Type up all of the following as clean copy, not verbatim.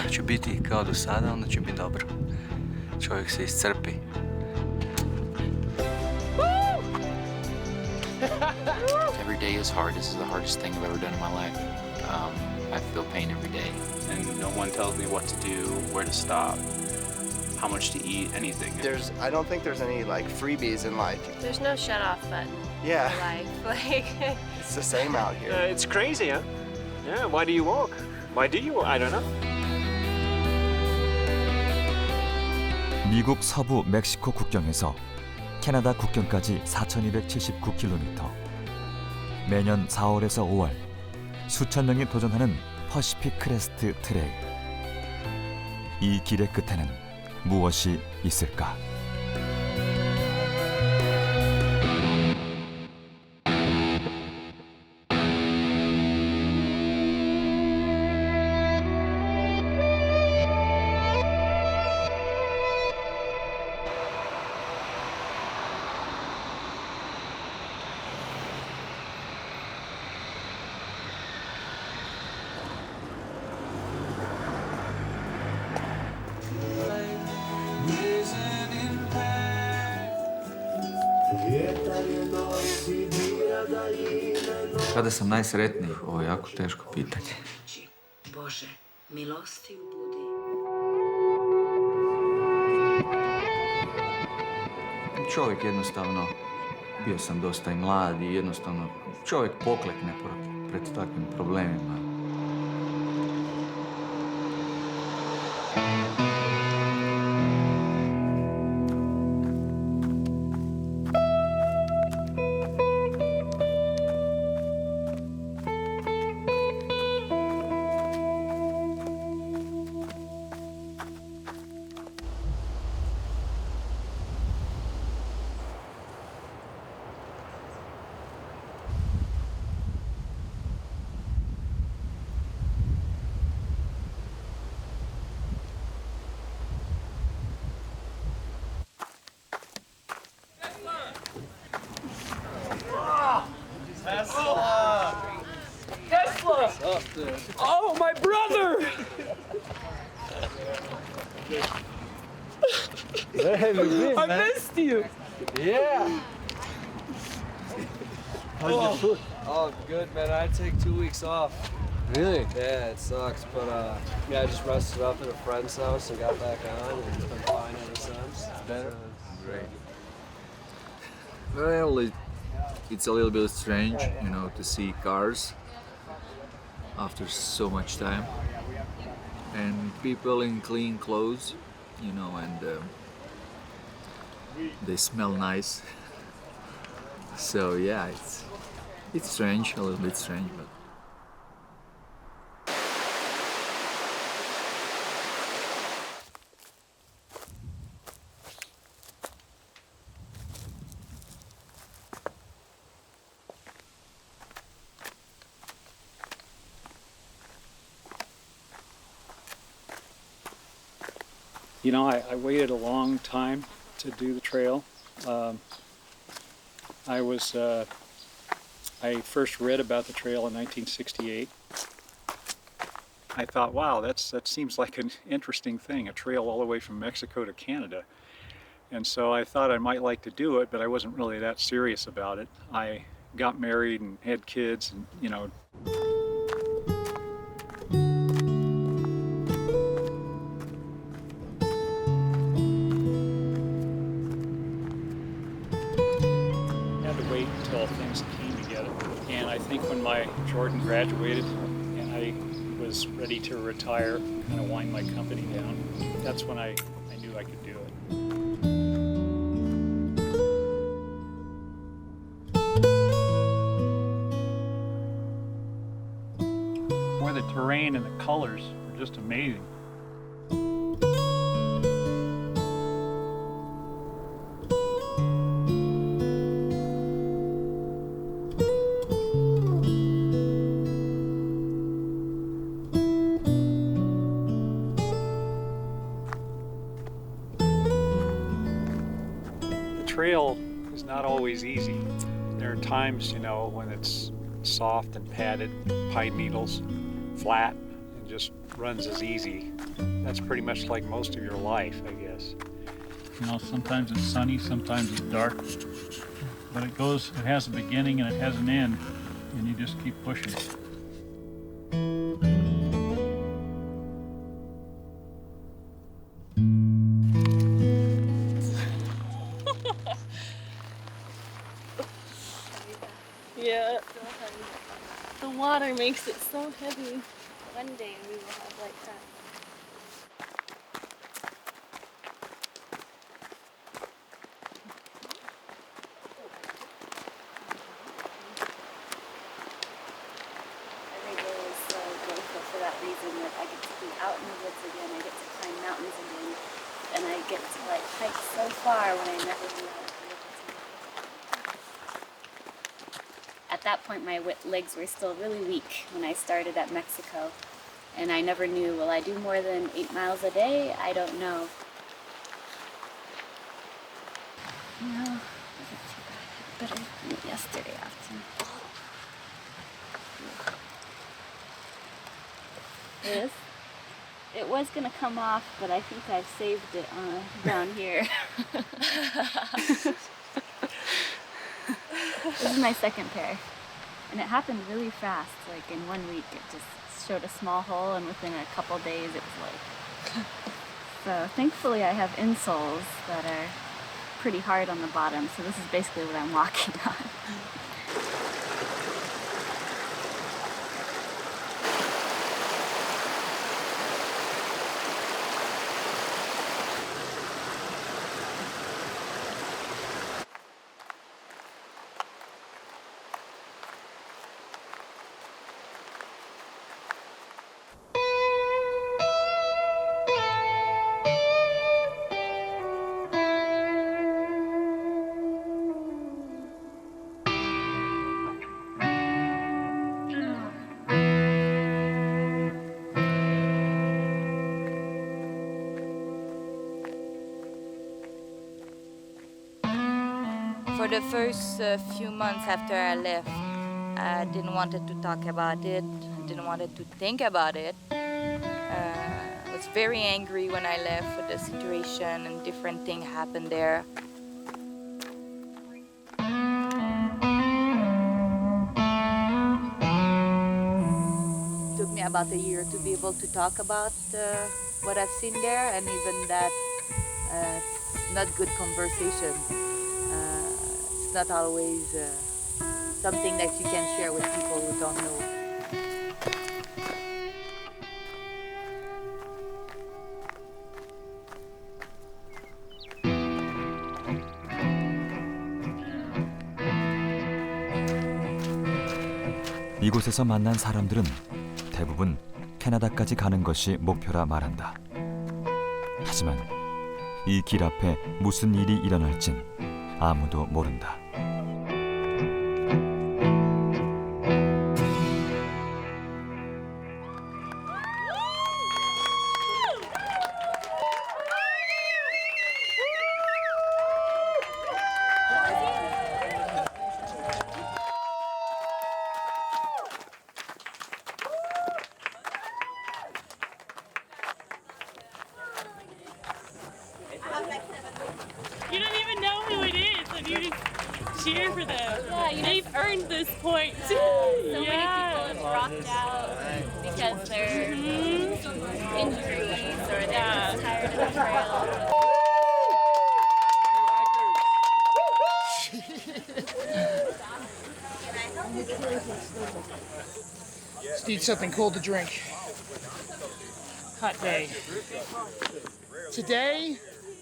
će biti kao do sada, onda će biti dobro. Čovjek se iscrpi. Every day is hard. This is the hardest thing I've ever done in my life. I feel pain every day. And no one tells me what to do, where to stop, how much to eat, anything. I don't think there's any like freebies in life. There's no shut-off button Yeah, for life. Like, it's the same out here. It's crazy, huh? Yeah, why do you walk? Why do you? I don't know. 미국 서부 멕시코 국경에서 캐나다 국경까지 4,279km. 매년 4월에서 5월 수천 명이 도전하는 퍼시픽 크레스트 트레일. 이 길의 끝에는 무엇이 있을까? Kada sam najsretniji? Ovo je jako teško pitanje. Bože, milostiv budi. Čovjek jednostavno, bio sam dosta i mlad i jednostavno čovjek poklekne pred takvim problemima. Oh, my brother! Where have you been, I man? missed you. Yeah. How's your foot? Oh, good, man. I had to take 2 weeks off. Really? Yeah, it sucks, but yeah, I just rested up at a friend's house and got back on, and it's been fine ever since. Better? Great. Well, it's a little bit strange, you know, to see cars after so much time, and people in clean clothes, you know, and they smell nice. So yeah, it's strange, a little bit strange, but. You know, I waited a long time to do the trail. I first read about the trail in 1968. I thought, wow, that seems like an interesting thing, a trail all the way from Mexico to Canada. And so I thought I might like to do it, but I wasn't really that serious about it. I got married and had kids and, you know. Wait until things came together. And I think when my Jordan graduated and I was ready to retire, kind of wind my company down, that's when I knew I could do it. Boy, the terrain and the colors are just amazing. Trail is not always easy. There are times, you know, when it's soft and padded, pine needles, flat, and just runs as easy. That's pretty much like most of your life, I guess. You know, sometimes it's sunny, sometimes it's dark, but it has a beginning and it has an end, and you just keep pushing. Yeah. The water makes it so heavy. One day we will have like that. Every day is so grateful for that reason that I get to be out in the woods again. I get to climb mountains again. And I get to like hike so far when I never knew I would be able to. At that point, my legs were still really weak when I started at Mexico. And I never knew, will I do more than 8 miles a day? I don't know. No, it wasn't too bad. Better than yesterday afternoon. This? It was gonna come off, but I think I've saved it down here. This is my second pair. And it happened really fast. Like in 1 week, it just showed a small hole, and within a couple days, it was like... So thankfully, I have insoles that are pretty hard on the bottom. So this is basically what I'm walking on. For the first few months after I left, I didn't want to talk about it, didn't want to think about it. I was very angry when I left with the situation and different things happened there. It took me about a year to be able to talk about what I've seen there, and even that, not good conversation. It's not always something that you can share with people who don't know. 이곳에서 만난 사람들은 대부분 캐나다까지 가는 것이 목표라 말한다. 하지만 이 길 앞에 무슨 일이 일어날진 아무도 모른다. You don't even know who it is, and you just cheer for them. Yeah, they've earned this point too. So many people have dropped out because they're injuries or they're just tired of the trail. Just need something cold to drink. Hot day. Today,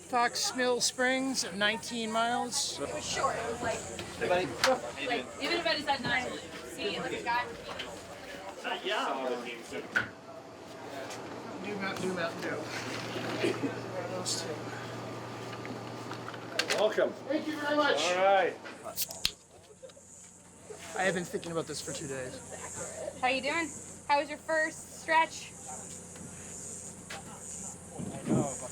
Fox Mill Springs, 19 miles. It was short. It was like even if it is at 9. See, look at that. New Mountain Dew. Those two. Welcome. Thank you very much. All right. I have been thinking about this for 2 days. How you doing? How was your first stretch? I know, but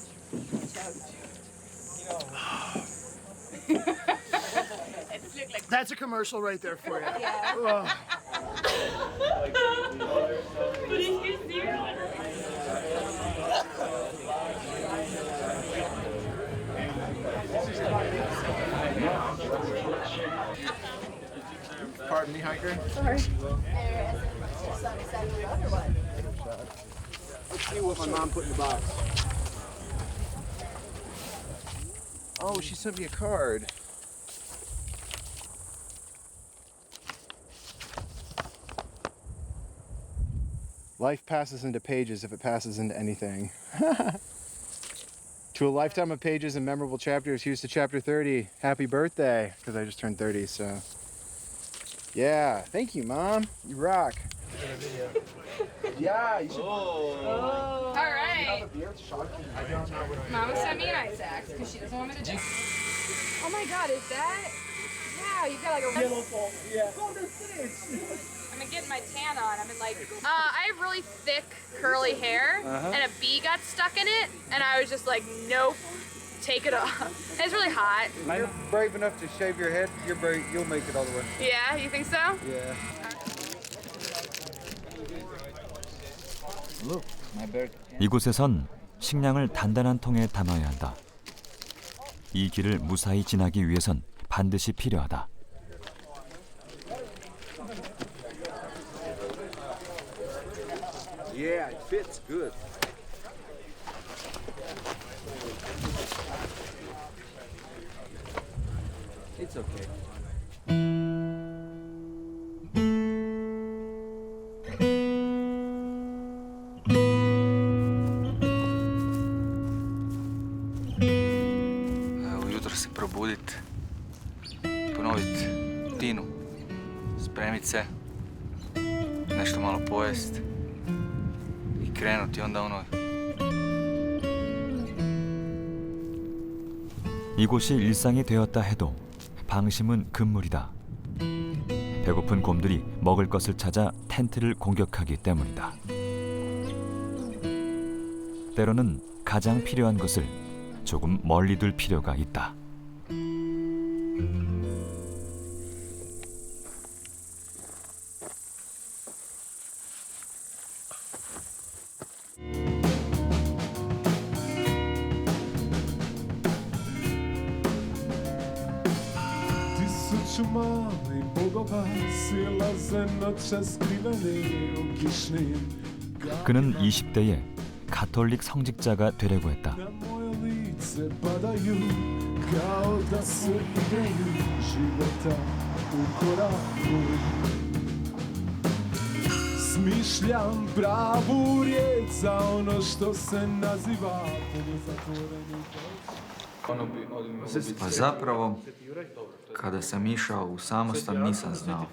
That's a commercial right there for you. Yeah. But is you serious? Sorry. Let's see what my mom put in the box. Oh, she sent me a card. Life passes into pages if it passes into anything. To a lifetime of pages and memorable chapters, here's to chapter 30. Happy birthday, because I just turned 30, so. Yeah, thank you, Mom. You rock. Yeah, you should. All right. Mama sent me an ice axe because she doesn't want me to die. Oh my God, is that? Wow, you've got like a yellow pole. Yeah. I'm gonna get my tan on. I've been like, I have really thick curly hair, and a bee got stuck in it, and I was just like, nope, take it off. And it's really hot. You're brave enough to shave your head. You'll make it all the way. Yeah, you think so? Yeah. Look, my bird. 이곳에선 식량을 단단한 통에 담아야 한다. 이 길을 무사히 지나기 위해선 반드시 필요하다. Yeah, it fits good. It's okay. Ujutro se probudit, ponovit rutinu, spremit se, nešto malo pojest i krenuti onda ono. 이곳이 일상이 되었다 해도 방심은 금물이다. 배고픈 곰들이 먹을 것을 찾아 텐트를 공격하기 때문이다. 때로는 가장 필요한 것을 조금 멀리 둘 필요가 있다. 그는 20대에 가톨릭 성직자가 되려고 했다. Pa zapravo, kada sam išao u samostan, nisam znao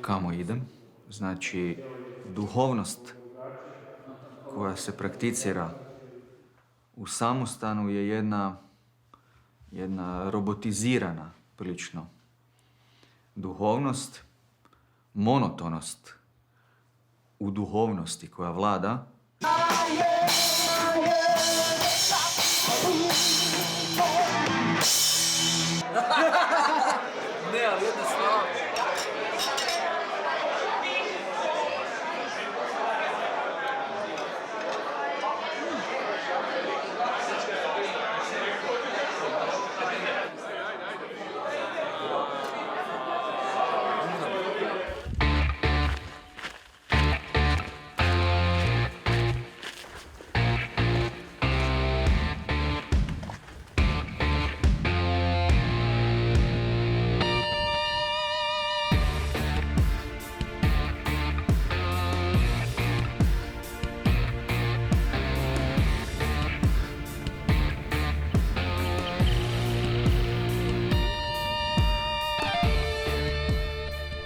kamo idem. Znači, duhovnost koja se prakticira u samostanu je jedna robotizirana prilično duhovnost, monotonost u duhovnosti koja vlada. Ne, ali jedna stvar.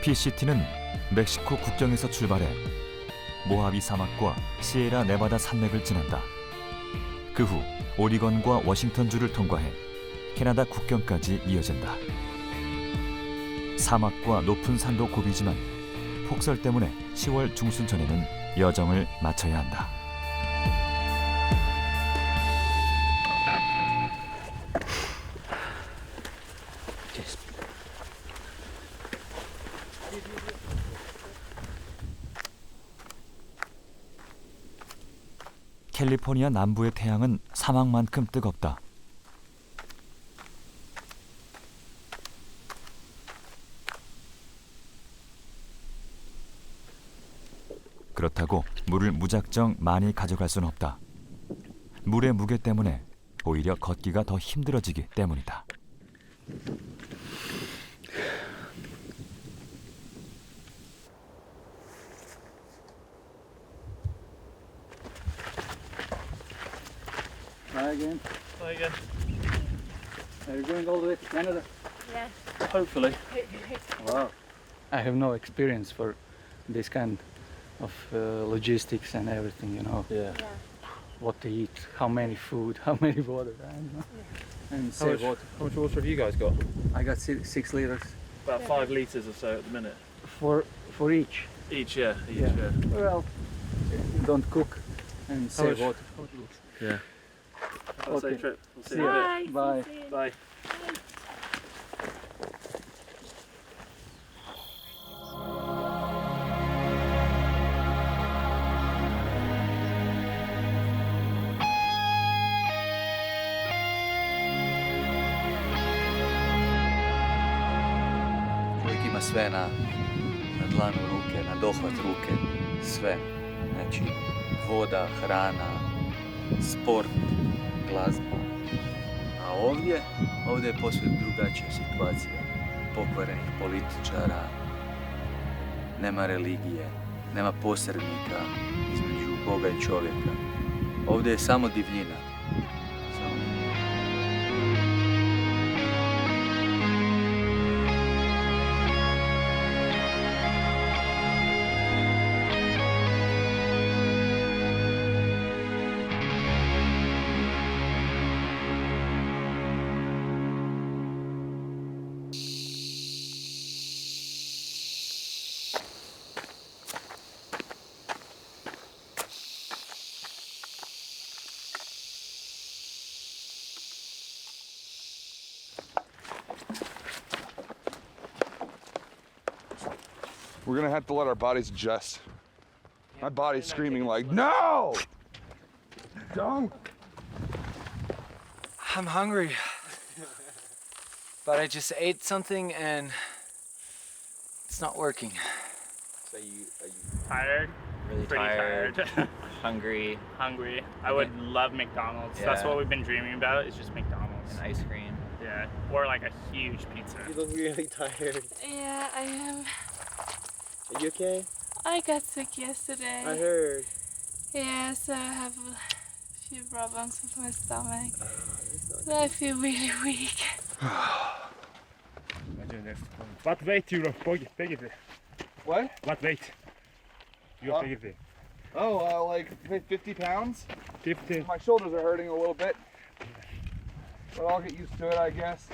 PCT는 멕시코 국경에서 출발해 모하비 사막과 시에라 네바다 산맥을 지난다. 그 후 오리건과 워싱턴주를 통과해 캐나다 국경까지 이어진다. 사막과 높은 산도 고비지만 폭설 때문에 10월 중순 전에는 여정을 마쳐야 한다. 캘리포니아 남부의 태양은 사막만큼 뜨겁다. 그렇다고 물을 무작정 많이 가져갈 수는 없다. 물의 무게 때문에 오히려 걷기가 더 힘들어지기 때문이다. Hi again. Hi again. Are you going all the way to Canada? Yeah. Hopefully. Wow. I have no experience for this kind of logistics and everything, you know. Yeah. What to eat, how many food, how many water, I don't know. And How much water have you guys got? I got 6 liters. About 5 litres or so at the minute. For each. Each, yeah. Well, don't cook and save much- water. Yeah. Have a safe trip. We'll see See you you. in a bit. Bye. Bye. Čovjek ima sve na dlanu ruke, na dohvat ruke, sve. Znači, voda, hrana, sport, glazba. A ovdje je posve drugačija situacija. Pokvarenih političara, nema religije, nema posrednika između Boga i čovjeka. Ovdje je samo divljina. We're gonna have to let our bodies adjust. My body's screaming like, no! Don't! I'm hungry. But I just ate something and it's not working. So are you Tired? really Pretty tired? tired. Hungry? Hungry. I would love McDonald's. That's Yeah. what we've been dreaming about, is just McDonald's. And ice cream? Yeah. Or like a huge pizza. You look really tired. Yeah, I am. Are you okay? I got sick yesterday. I heard. Yeah, so I have a few problems with my stomach. So I feel really weak. What weight you have taken? What? What weight you have taken? Oh, like 50 pounds? 50. My shoulders are hurting a little bit. But I'll get used to it, I guess.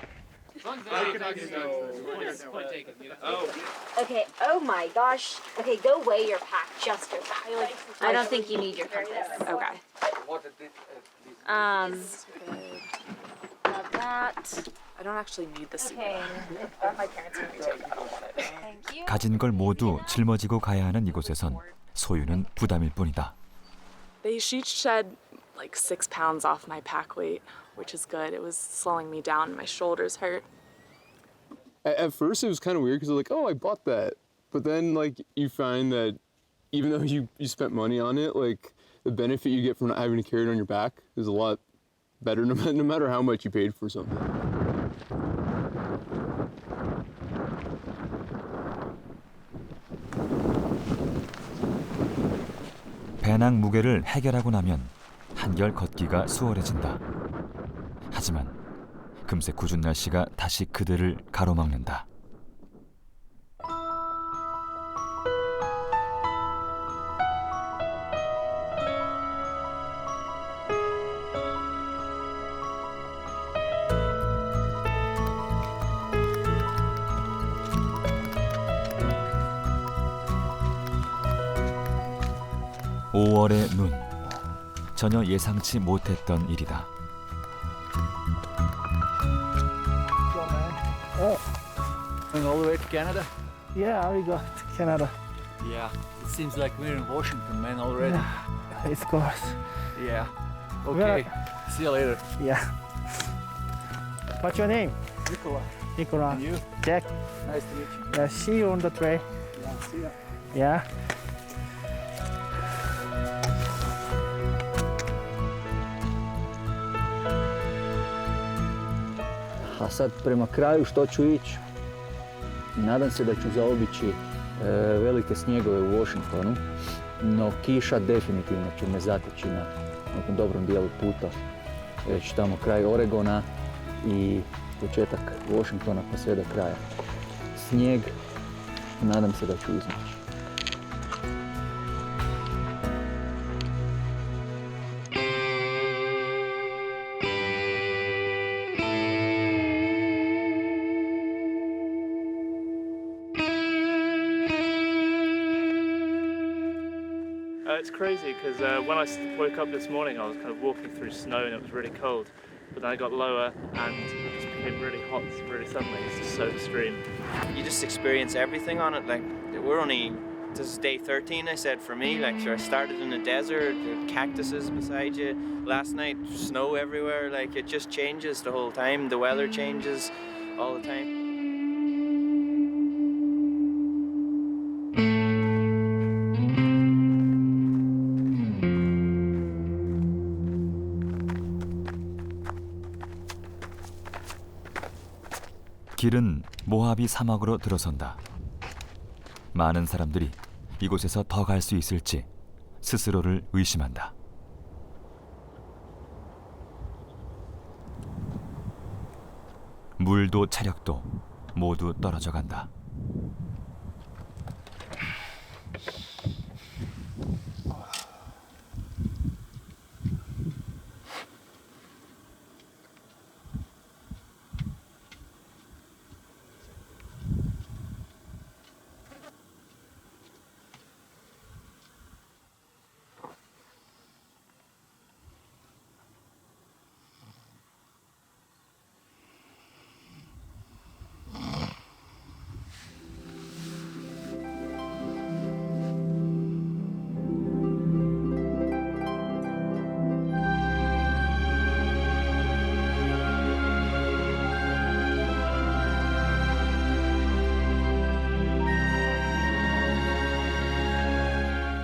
Okay, oh my gosh. Okay, go weigh your pack, just your pack. I don't think you need your compass. Okay. Love that. I don't actually need this. Okay. My parents would be taking it. Thank you. 가진 걸 모두 짊어지고 가야 하는 이곳에선 소유는 부담일 뿐이다. They each shed like 6 pounds off my pack weight, which is good. It was slowing me down. My shoulders hurt. At first, it was kind of weird because like, oh, I bought that. But then like you find that even though you spent money on it, like the benefit you get from not having to carry it on your back is a lot better no matter how much you paid for something. 배낭 무게를 해결하고 나면 한결 걷기가 수월해진다. 하지만 금세 궂은 날씨가 다시 그들을 가로막는다. (5월의) 눈. 전혀 예상치 못했던 일이다. Going all the way to Canada? Yeah, we got Canada. Yeah. It seems like we're in Washington, man, already. Of course. Yeah. Where Okay. See you later. Yeah. What's your name? Nicola. Nicola. And you? Jack. Nice to meet you. Yeah, see you on the train. Yeah, see ya. Yeah. A sad prema kraju što ću ići? Nadam se da ću zaobići velike snijegove u Washingtonu, no kiša definitivno će me zateći na nekom dobrom dijelu puta. Već tamo kraj Oregona i početak Washingtona pa sve do kraja. Snijeg, nadam se da ću izmaći. It's crazy because when I woke up this morning I was kind of walking through snow and it was really cold, but then I got lower and it just became really hot really suddenly. It's just so extreme. You just experience everything on it. Like, this is day 13, I said, for me. Like, sure, I started in the desert, the cactuses beside you. Last night, snow everywhere. Like, it just changes the whole time. The weather changes all the time. 길은 모하비 사막으로 들어선다. 많은 사람들이 이곳에서 더 갈 수 있을지 스스로를 의심한다. 물도 체력도 모두 떨어져 간다.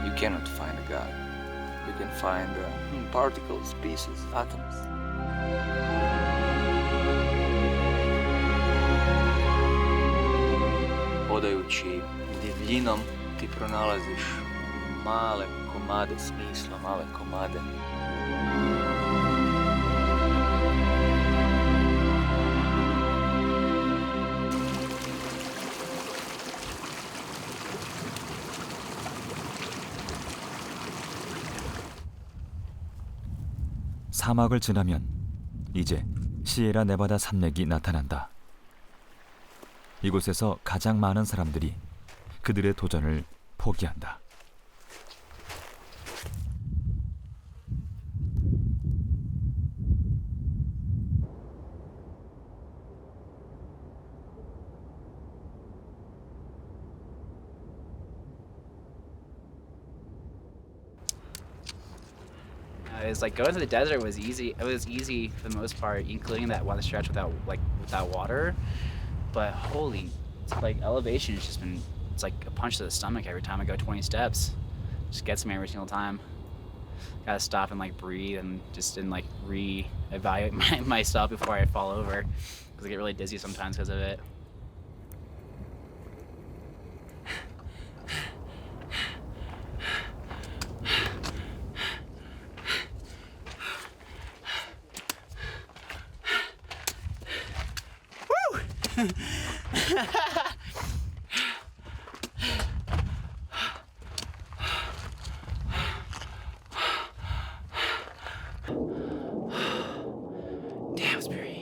You cannot find God. You can find particles, pieces, atoms. Hodajući divljinom ti pronalaziš male komade smisla, male komade. 사막을 지나면 이제 시에라 네바다 산맥이 나타난다. 이곳에서 가장 많은 사람들이 그들의 도전을 포기한다. It was like going to the desert was easy. It was easy for the most part, including that one stretch without water. But holy, like elevation has just been, it's like a punch to the stomach every time I go 20 steps. Just gets me every single time. Gotta stop and like breathe and like re-evaluate myself before I fall over, because I get really dizzy sometimes because of it. Damn, it's pretty.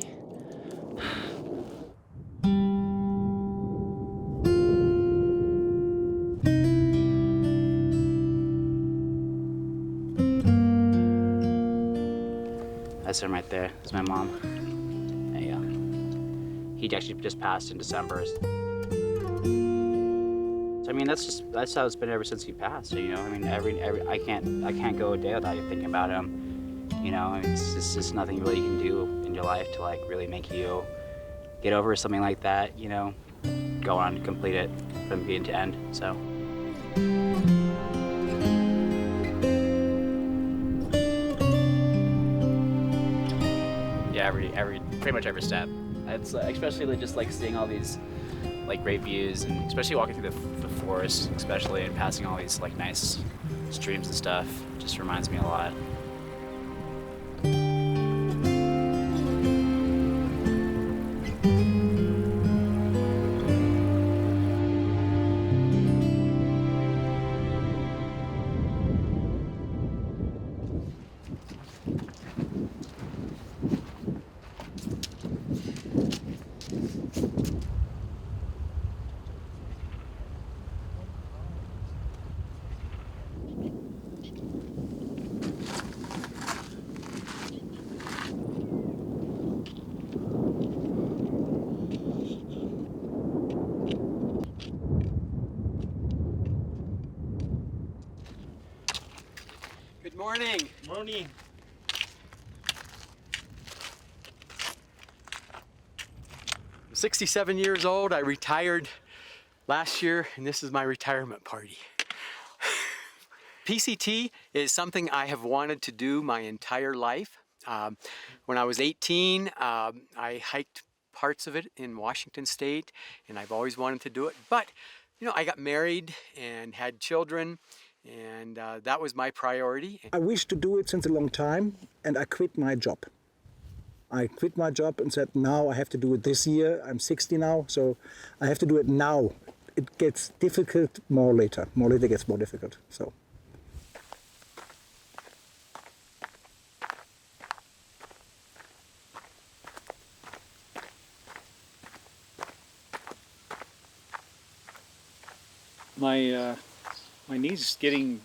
That's him right there. That's my mom. There you go. He actually just passed in December. So, I mean, that's how it's been ever since he passed. You know, I mean, I can't go a day without thinking about him. You know, it's just nothing really you can do in your life to like really make you get over something like that. You know, go on and complete it from beginning to end. So. Yeah, pretty much every step. It's especially just like seeing all these like great views, and especially walking through the forest, especially, and passing all these like nice streams and stuff. Just reminds me a lot. Good morning. Morning. I'm 67 years old. I retired last year, and this is my retirement party. PCT is something I have wanted to do my entire life. When I was 18, I hiked parts of it in Washington State, and I've always wanted to do it. But, you know, I got married and had children, and that was my priority. I wished to do it since a long time, and I quit my job. I quit my job and said, now I have to do it this year. I'm 60 now, so I have to do it now. It gets difficult more later. More later gets more difficult. So. My knees is getting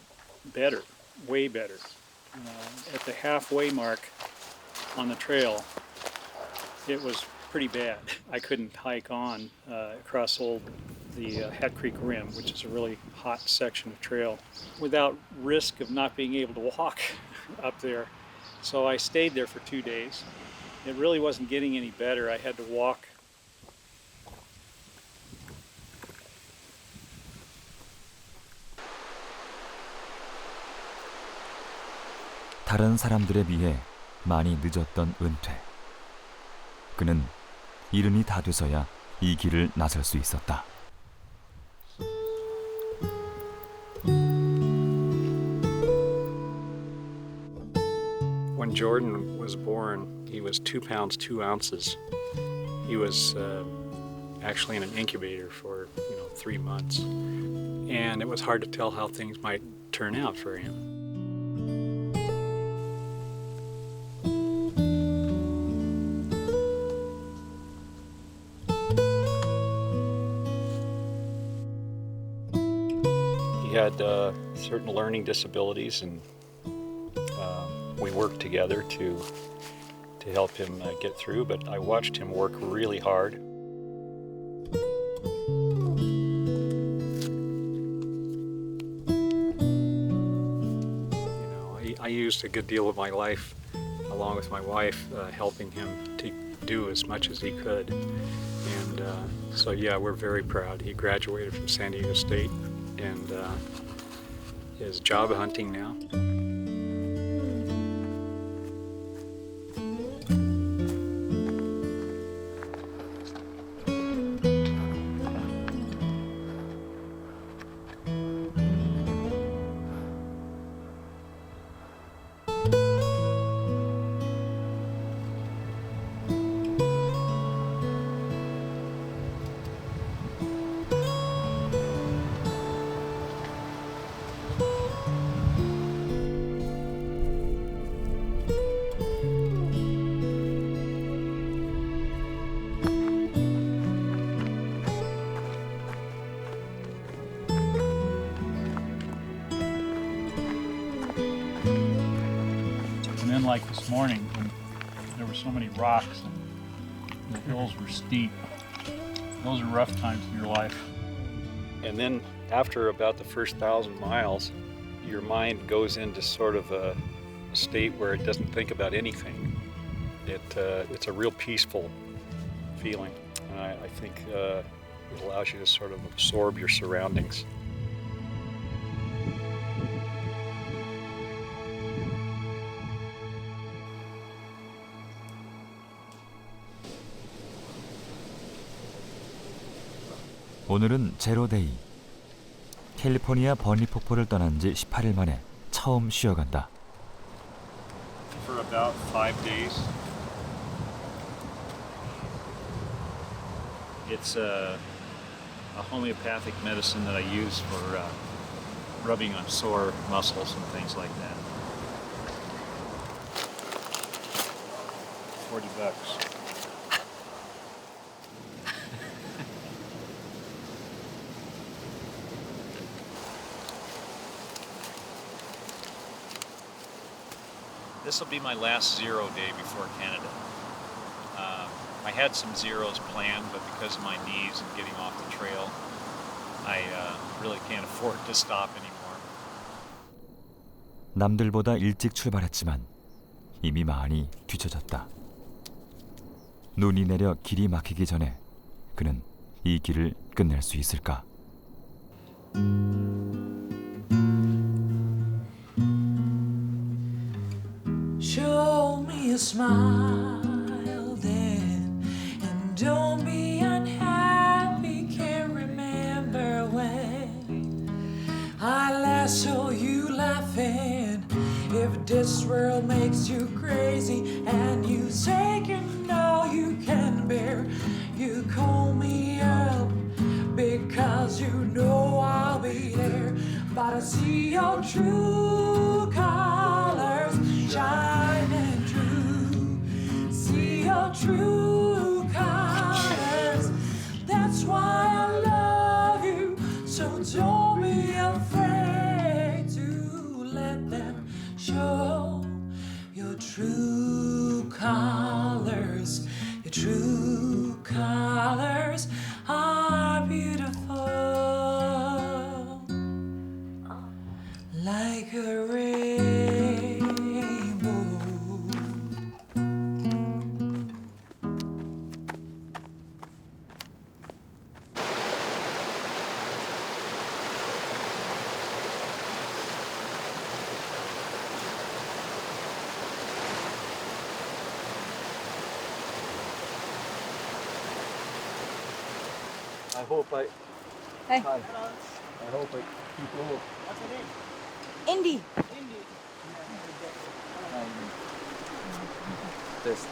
better, way better. At the halfway mark on the trail, it was pretty bad. I couldn't hike on across the Hat Creek Rim, which is a really hot section of trail, without risk of not being able to walk up there. So I stayed there for 2 days. It really wasn't getting any better. I had to walk. 다른 사람들에 비해 많이 늦었던 은퇴. 그는 이른이 다 돼서야 이 길을 나설 수 있었다. When Jordan was born, he was 2 pounds 2 ounces. He was actually in an incubator for 3 months, and it was hard to tell how things might turn out for him. He had certain learning disabilities, and we worked together to help him get through, but I watched him work really hard. I used a good deal of my life, along with my wife, helping him to do as much as he could. And so yeah, we're very proud. He graduated from San Diego State and is job hunting now. And then like this morning, when there were so many rocks and the hills were steep, those are rough times in your life. And then after about the first 1,000 miles, your mind goes into sort of a state where it doesn't think about anything. It's a real peaceful feeling. And I think it allows you to sort of absorb your surroundings. 오늘은 제로데이. 캘리포니아 버니 폭포를 떠난 지 18일 만에 처음 쉬어간다. For about 5 days. It's a homeopathic medicine that I use for rubbing on sore muscles and things like that. $40. This will be my last zero day before Canada. I had some zeros planned, but because of my knees and getting off the trail, I really can't afford to stop anymore. 남들보다 일찍 출발했지만 이미 많이 뒤처졌다. 눈이 내려 길이 막히기 전에 그는 이 길을 끝낼 수 있을까? Show me a smile then, and don't be unhappy. Can't remember when I last saw you laughing. If this world makes you crazy and you say you know you can bear, you call me up because you know I'll be there. But I see your true colors shining through. See your true colors. That's why I love you. So don't be afraid to let them show your true colors. Your true colors are beautiful, like a rainbow. I hope I. Hey. Hi. I hope I keep up. What's your name? Indy. This.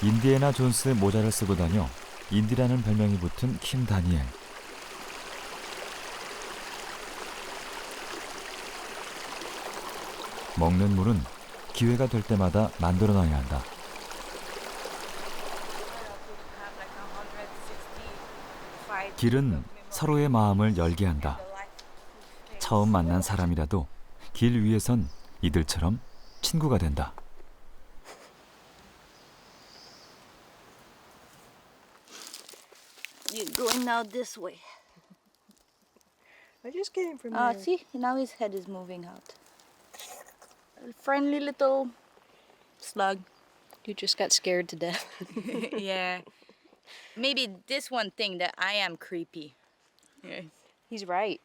인디애나 존스 모자를 쓰고 다녀 인디라는 별명이 붙은 킴 다니엘. 먹는 물은 기회가 될 때마다 만들어놔야 한다. 길은 서로의 마음을 열게 한다. 처음 만난 사람이라도 길 위에선 이들처럼 친구가 된다. You're going now this way. I just came from Ah, there. see, now his head is moving out. A friendly little slug. You just got scared to death. Yeah. Maybe this one thing that I am creepy. Yes. He's right.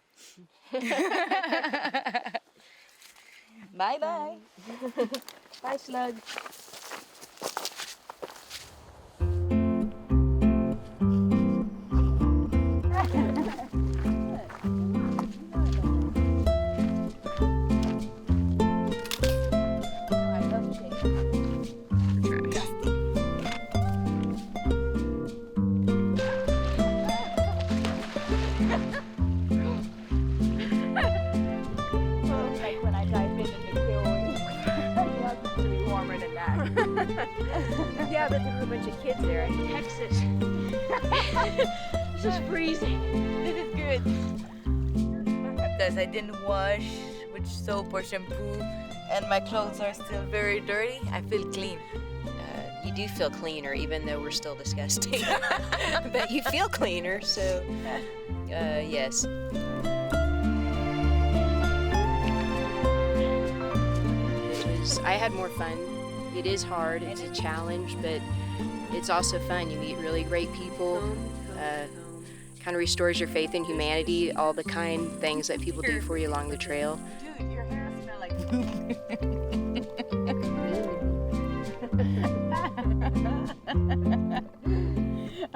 Bye-bye. Bye, slug. Yeah, but there were a bunch of kids there in Texas. This is freezing. This is good. Because I didn't wash with soap or shampoo and my clothes are still very dirty, I feel clean. You do feel cleaner, even though we're still disgusting. But you feel cleaner, so yes. I had more fun. It is hard, it's a challenge, but it's also fun. You meet really great people, kind of restores your faith in humanity, all the kind things that people do for you along the trail. Dude, your hair smells like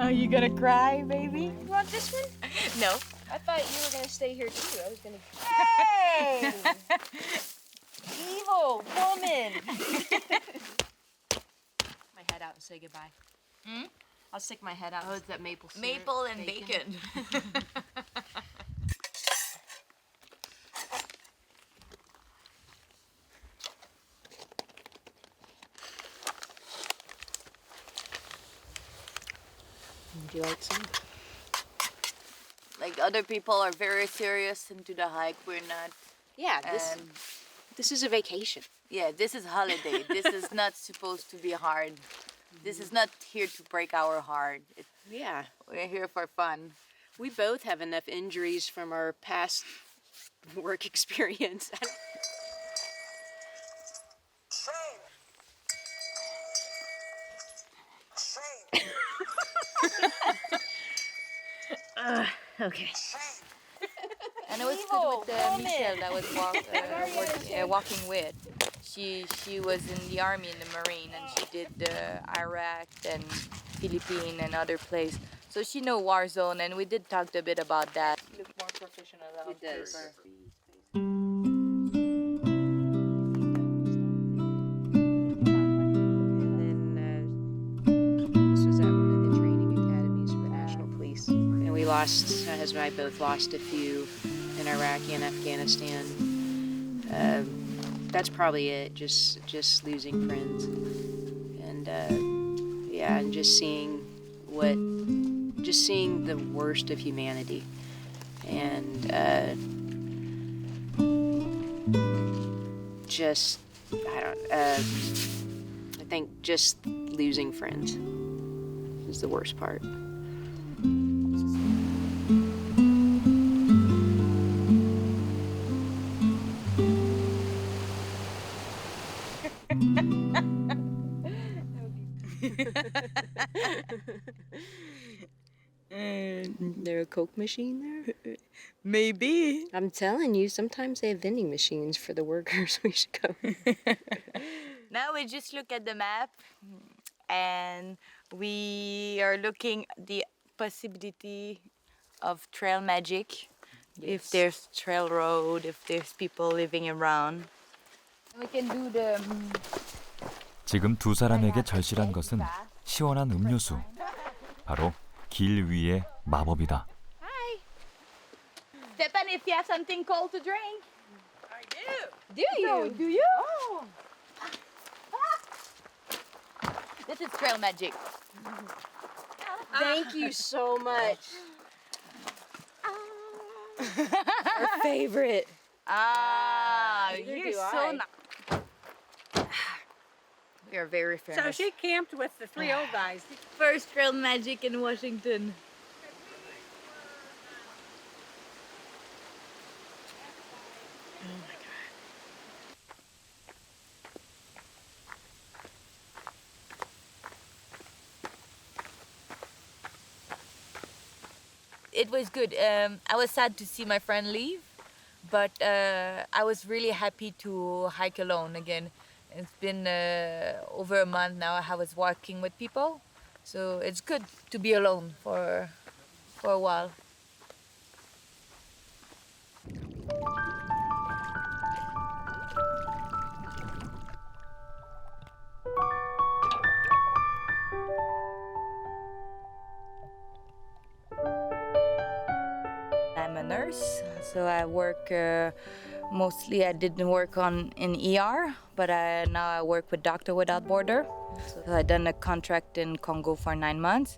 Oh, you gonna cry, baby? You want this one? No. I thought you were gonna stay here too. I was gonna. Hey! Evil woman! My head out and say goodbye. I'll stick my head out. Oh, it's that maple syrup. Maple and bacon. Would you like some? Like other people are very serious into the hike. We're not. Yeah, And this is a vacation. yeah, this is holiday. This is not supposed to be hard. This is not here to break our heart. Yeah. We're here for fun. We both have enough injuries from our past work experience. Okay. And it was good with Michelle that was walking with. She was in the army in the Marine, and she did Iraq and Philippines and other places. So she know war zone, and we did talk a bit about that. Look more professional out. It does. This was at one of the training academies for the National Police. And we lost, my husband and I both lost a few in Iraq and Afghanistan. That's probably it, just losing friends. And yeah, and just seeing the worst of humanity. And I think just losing friends is the worst part. There a Coke machine there? Maybe. I'm telling you, sometimes they have vending machines for the workers. We should go. Now we just look at the map, and we are looking the possibility of trail magic. If there's trail road, if there's people living around. We can do the. 지금 두 사람에게 절실한 것은 시원한 음료수. 바로 길 위의 마법이다. Hi. Stephanie, if you have something cold to drink. I do. Do you? No, do you? Oh. This is trail magic. Thank you so much. Our favorite. You're so nice. We are very famous. So she camped with the 3 old guys. First trail magic in Washington. Oh my God. It was good. I was sad to see my friend leave, but I was really happy to hike alone again. It's been over a month now I was walking with people, so it's good to be alone for a while. I'm a nurse, so I work mostly. I didn't work in ER, but now I work with Doctor Without Border. So I done a contract in Congo for 9 months.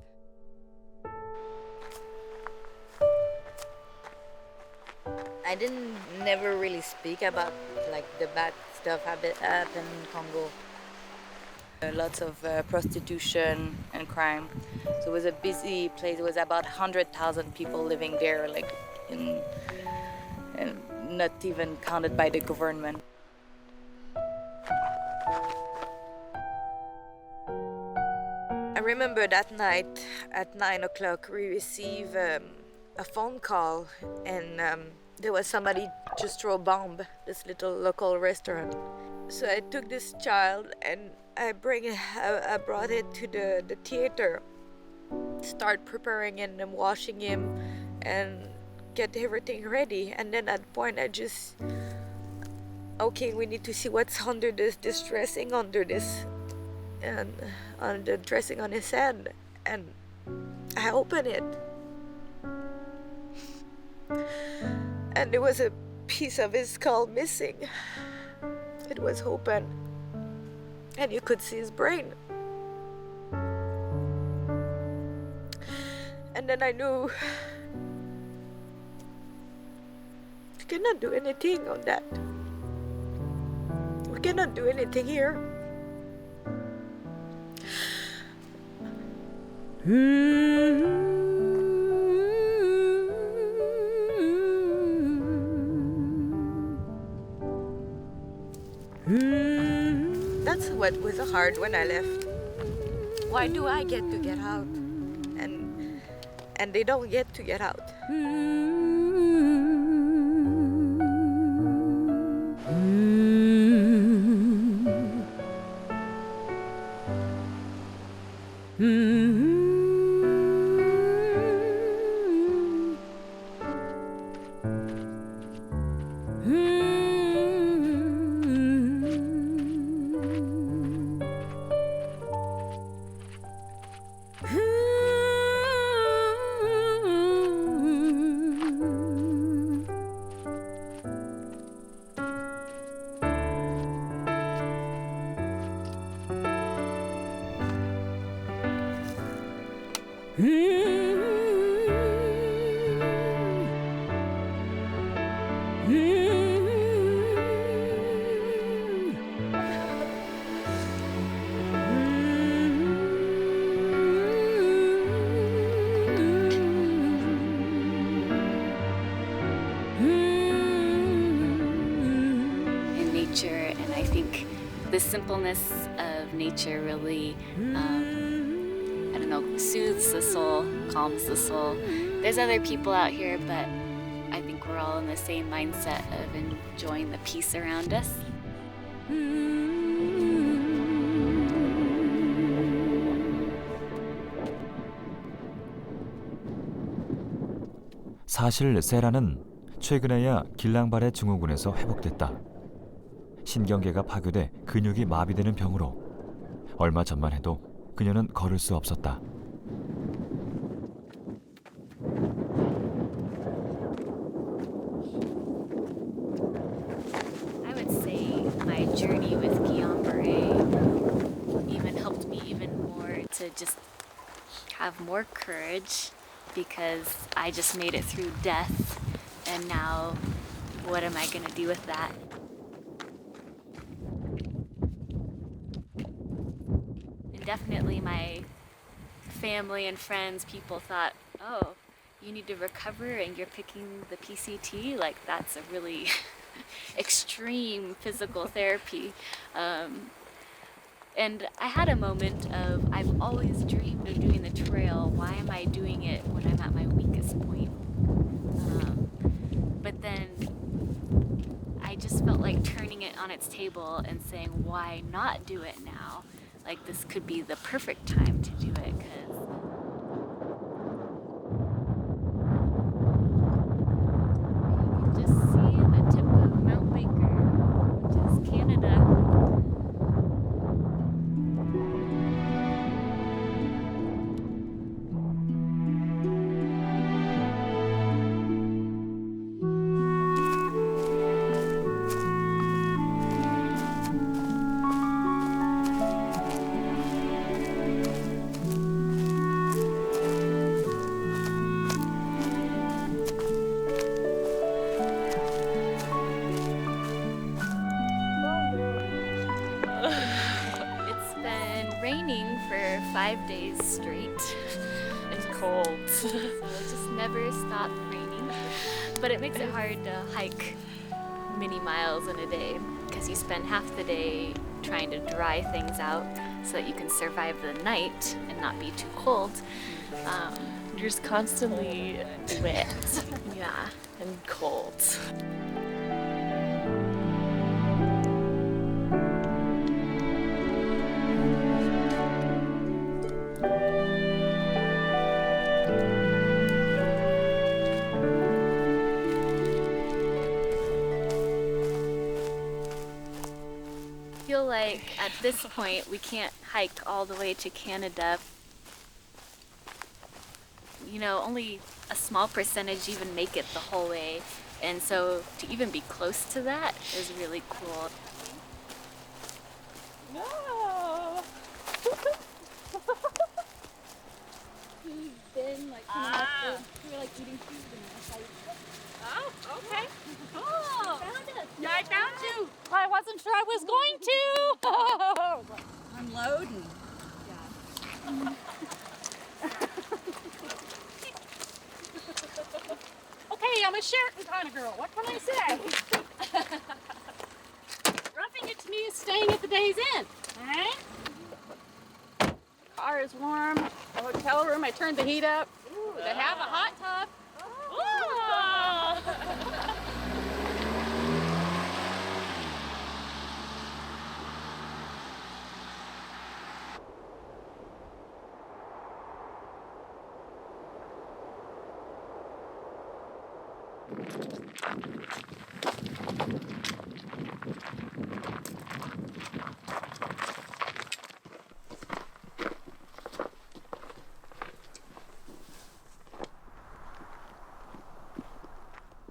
I didn't never really speak about like the bad stuff happened in Congo. Lots of prostitution and crime. So it was a busy place. It was about 100,000 people living there, like and not even counted by the government. I remember that night at 9 o'clock we received a phone call, and there was somebody just throw a bomb this little local restaurant. So I took this child and I brought it to the theater. start preparing and washing him and get everything ready. And then at point I just, okay, we need to see what's under this dressing under this, and on the dressing on his head. And I open it, and there was a piece of his skull missing. It was open, and you could see his brain. And then I knew I cannot do anything on that. We cannot do anything here. That's what was hard when I left. Why do I get to get out? And they don't get to get out. The simpleness of nature really, I don't know, soothes the soul, calms the soul. There's other people out here, but I think we're all in the same mindset of enjoying the peace around us. 사실 세라는 최근에야 길랑발의 증후군에서 회복됐다. 신경계가 파괴돼 근육이 마비되는 병으로 얼마 전만 해도 그녀는 걸을 수 없었다. I would say my journey with Guillain-Barré even helped me even more to just have more courage, because I just made it through death, and now what am I going to do with that? Definitely my family and friends, people thought, oh, you need to recover and you're picking the PCT? Like, that's a really extreme physical therapy. And I had a moment of, I've always dreamed of doing the trail. Why am I doing it when I'm at my weakest point? But then I just felt like turning it on its table and saying, why not do it now? Like, this could be the perfect time to do it, because you can just see the tip of Mount Baker, which is Canada. For 5 days straight and cold. So it just never stopped raining. But it makes it hard to hike many miles in a day, because you spend half the day trying to dry things out so that you can survive the night and not be too cold. You're just constantly wet. Yeah, and cold. feel like at this point we can't hike all the way to Canada. You know, only a small percentage even make it the whole way. And so to even be close to that is really cool. No! He's been like coming up with, we were like eating food and I was like, Oh, okay. Cool. found us. Yeah, I found you. I wasn't sure I was going to. Unloading. Okay, I'm a Sheraton kind of girl. What can I say? Roughing it to me is staying at the day's end. All right? Car is warm. The hotel room, I turned the heat up. Ooh, they have a hot tub.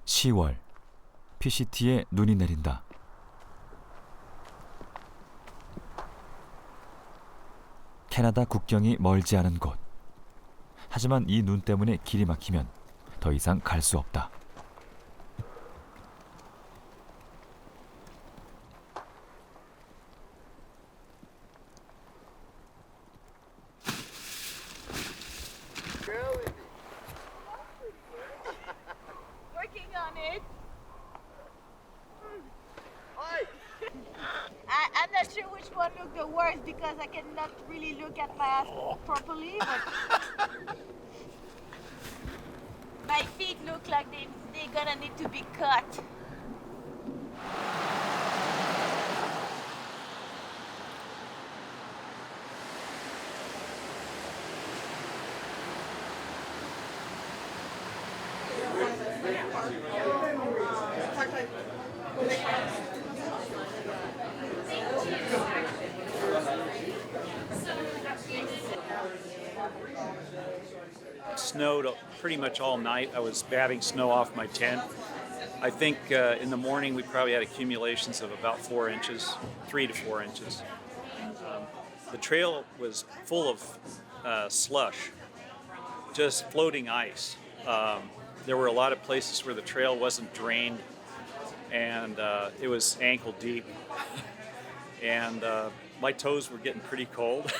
(10월) PCT에 눈이 내린다. 캐나다 국경이 멀지 않은 곳. 하지만 이 눈 때문에 길이 막히면 더 이상 갈 수 없다. Working on it. I'm not sure which one looked the worst because I cannot really look at my ass properly, but my feet look like they're gonna need to be cut. Snowed pretty much all night. I was batting snow off my tent. I think in the morning we probably had accumulations of about 4 inches, 3 to 4 inches. The trail was full of slush, just floating ice. There were a lot of places where the trail wasn't drained, and it was ankle deep. And my toes were getting pretty cold.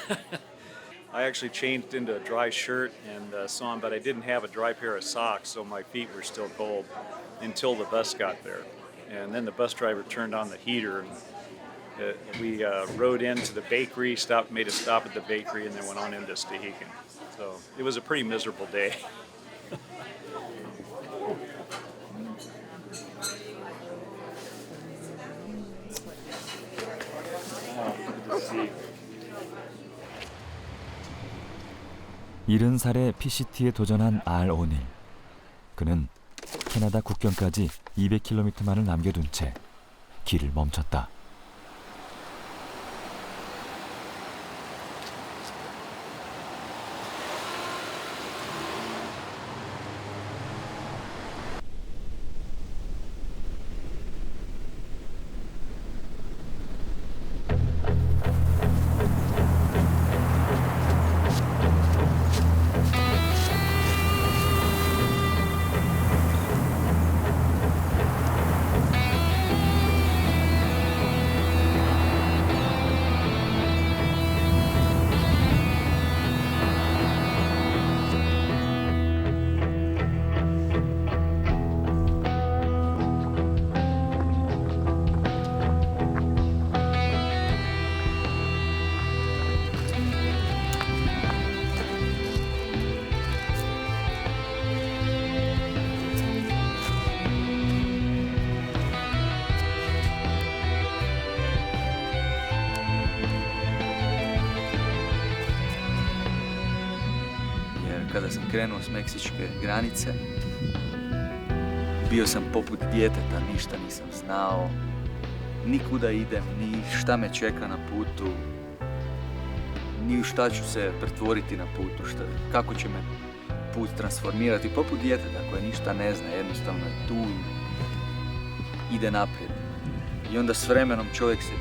I actually changed into a dry shirt and so on, but I didn't have a dry pair of socks, so my feet were still cold until the bus got there. And then the bus driver turned on the heater, and we rode into the bakery, made a stop at the bakery, and then went on into Stehekin. So it was a pretty miserable day. Good to see. 70살에 PCT에 도전한 알 오닐. 그는 캐나다 국경까지 200km만을 남겨둔 채 길을 멈췄다. Kada sam krenuo s meksičke granice, bio sam poput djeteta, ništa nisam znao. ni kuda idem, ni šta me čeka na putu, ni u šta ću se pretvoriti na putu, kako će me put transformirati, poput djeteta koje ništa ne zna, jednostavno je tu i ide naprijed. I onda s vremenom čovjek se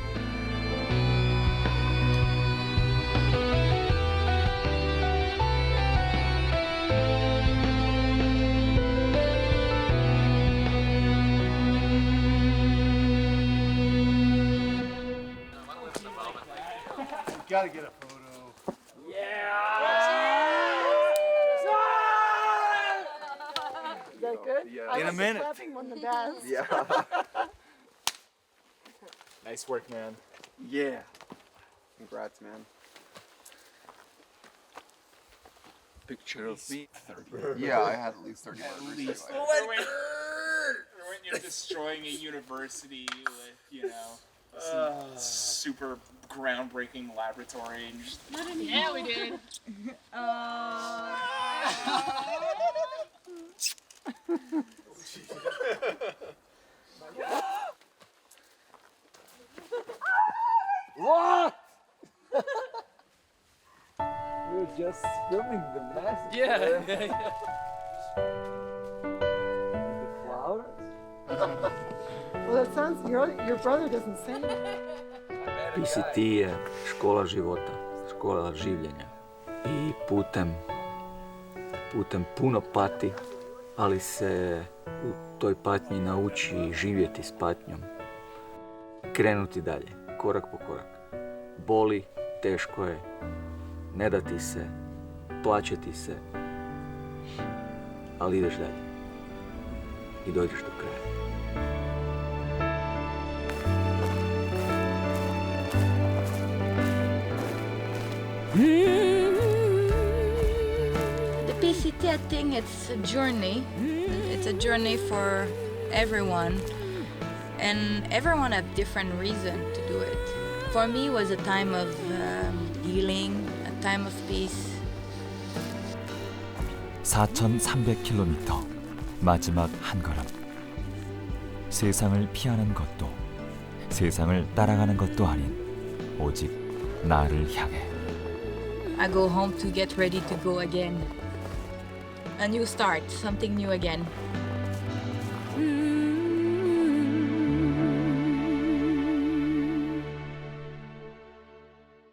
Gotta get a photo. Is that good? Yeah. I In a was minute. clapping when the best. Yeah. Nice work, man. Yeah. Congrats, man. Picture of me. 30. Yeah, I had at least 30 At burgers. least. Anyway. Or when you're destroying a university with, you know, some super groundbreaking laboratory and just... Yeah, we did. What? You're just filming the mess. Yeah. The flowers? Well, that sounds, your brother doesn't sing. PCT je škola života, škola življenja. I putem puno pati, ali se u toj patnji nauči živjeti s patnjom. Krenuti dalje, korak po korak. Boli, teško je, ne dati se, plaćati se, ali ideš dalje. I dođeš do kraja. The PCT, I think it's a journey. It's a journey for everyone. And everyone have different reason to do it. For me, it was a time of healing, a time of peace. 4,300km 마지막 한 걸음. 세상을 피하는 것도 세상을 따라가는 것도 아닌 오직 나를 향해. I go home to get ready to go again. A new start, something new again.